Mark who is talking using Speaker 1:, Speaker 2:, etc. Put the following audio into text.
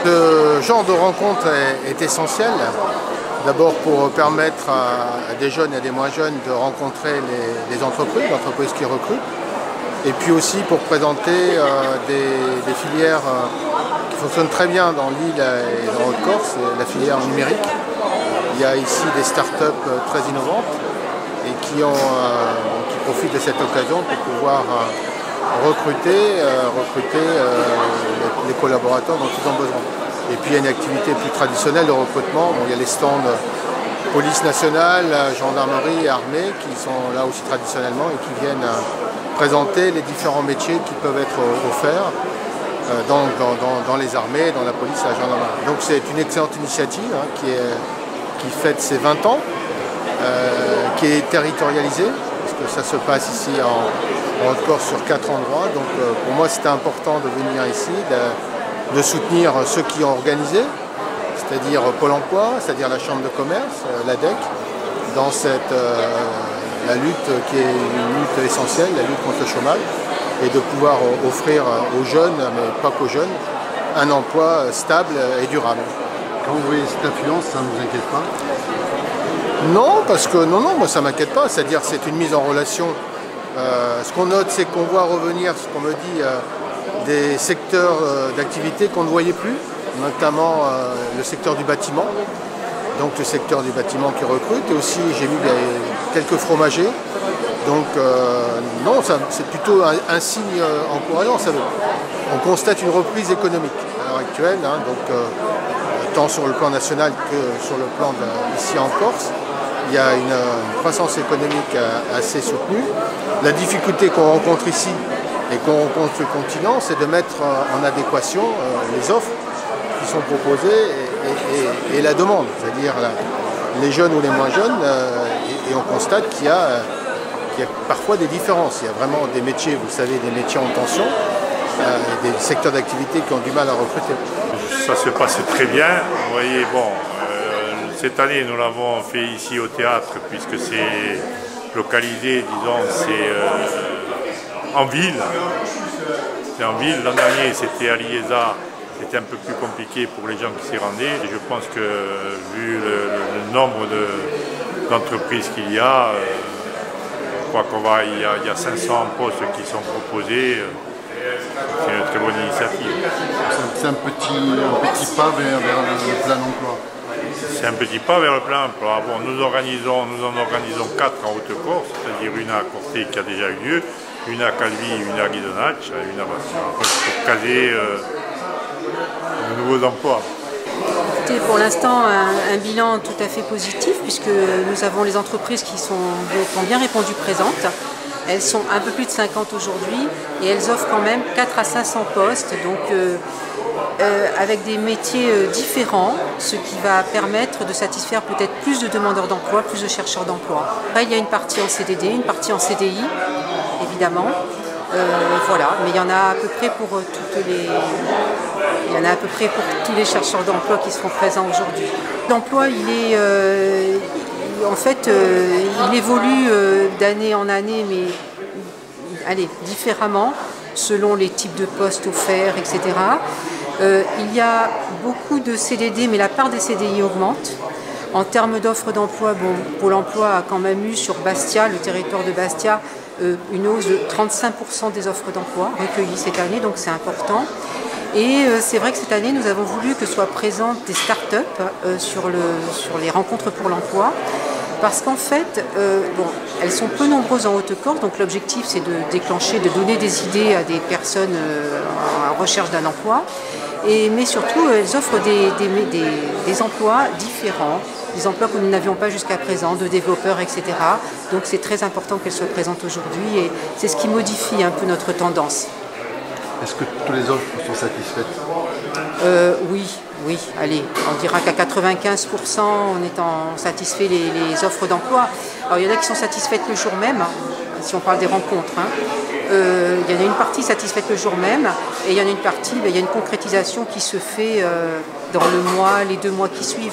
Speaker 1: Ce genre de rencontre est essentiel, d'abord pour permettre à des jeunes et à des moins jeunes de rencontrer les entreprises qui recrutent, et puis aussi pour présenter des filières qui fonctionnent très bien dans l'île et dans Haute-Corse, la filière numérique. Il y a ici des startups très innovantes et qui profitent de cette occasion pour pouvoir recruter les collaborateurs dont ils ont besoin. Et puis il y a une activité plus traditionnelle de recrutement. Bon, il y a les stands police nationale, gendarmerie et armée qui sont là aussi traditionnellement et qui viennent présenter les différents métiers qui peuvent être offerts dans les armées, dans la police et la gendarmerie. Donc c'est une excellente initiative qui fête ses 20 ans, qui est territorialisée, parce que ça se passe ici en Haute-Corse sur 4 endroits. Donc pour moi c'était important de venir ici, de soutenir ceux qui ont organisé, c'est-à-dire Pôle emploi, c'est-à-dire la Chambre de commerce, l'ADEC, dans la lutte qui est une lutte essentielle, la lutte contre le chômage, et de pouvoir offrir aux jeunes, mais pas qu'aux jeunes, un emploi stable et durable.
Speaker 2: Quand vous voyez cette affluence, ça ne vous inquiète pas?
Speaker 1: Non, parce que non, moi ça ne m'inquiète pas, c'est-à-dire c'est une mise en relation. Ce qu'on note, c'est qu'on voit revenir, ce qu'on me dit, des secteurs d'activité qu'on ne voyait plus, notamment le secteur du bâtiment, donc le secteur du bâtiment qui recrute, et aussi j'ai vu quelques fromagers, donc non, c'est plutôt un signe encourageant. On constate une reprise économique à l'heure actuelle, tant sur le plan national que sur le plan ici en Corse. Il y a une croissance économique assez soutenue. La difficulté qu'on rencontre ici et qu'on rencontre sur le continent, c'est de mettre en adéquation les offres qui sont proposées et la demande, c'est-à-dire les jeunes ou les moins jeunes, et on constate qu'il y a parfois des différences. Il y a vraiment des métiers, vous savez, des métiers en tension, et des secteurs d'activité qui ont du mal à recruter.
Speaker 3: Ça se passe très bien. Vous voyez, bon, cette année nous l'avons fait ici au théâtre, puisque c'est localisé, disons, c'est en ville. C'est en ville. L'an dernier, c'était à Liesa. C'était un peu plus compliqué pour les gens qui s'y rendaient. Et je pense que, vu le nombre d'entreprises qu'il y a, je crois il y a 500 postes qui sont proposés. C'est une très bonne initiative.
Speaker 2: C'est un petit pas vers le plein emploi.
Speaker 3: C'est un petit pas vers le plein emploi. Bon, nous en organisons 4 en Haute-Corse, c'est-à-dire une à Corté qui a déjà eu lieu, une à Calvi, une à Guidonaccia, une à Bastia, pour caser de nouveaux emplois.
Speaker 4: Pour l'instant, un bilan tout à fait positif, puisque nous avons les entreprises qui ont bien répondu présentes. Elles sont un peu plus de 50 aujourd'hui et elles offrent quand même 4 à 500 postes, donc avec des métiers différents, ce qui va permettre de satisfaire peut-être plus de demandeurs d'emploi, plus de chercheurs d'emploi. Après, il y a une partie en CDD, une partie en CDI, évidemment. Voilà, mais il y en a à peu près pour tous les chercheurs d'emploi qui seront présents aujourd'hui. L'emploi, il évolue d'année en année, mais différemment, selon les types de postes offerts, etc. Il y a beaucoup de CDD, mais la part des CDI augmente. En termes d'offres d'emploi, bon, Pôle emploi a quand même eu sur Bastia, le territoire de Bastia, une hausse de 35% des offres d'emploi recueillies cette année, donc c'est important. Et c'est vrai que cette année, nous avons voulu que soient présentes des start-up sur les rencontres pour l'emploi, parce qu'en fait, elles sont peu nombreuses en Haute-Corse, donc l'objectif c'est de donner des idées à des personnes en recherche d'un emploi, mais surtout elles offrent des emplois différents, des emplois que nous n'avions pas jusqu'à présent, de développeurs, etc. Donc c'est très important qu'elles soient présentes aujourd'hui et c'est ce qui modifie un peu notre tendance.
Speaker 2: Est-ce que toutes les offres sont satisfaites?
Speaker 4: Oui, allez, on dira qu'à 95% on est satisfait les offres d'emploi. Alors il y en a qui sont satisfaites le jour même, si on parle des rencontres. Il y en a une partie satisfaite le jour même et il y en a une partie, il y a une concrétisation qui se fait dans le mois, les 2 mois qui suivent.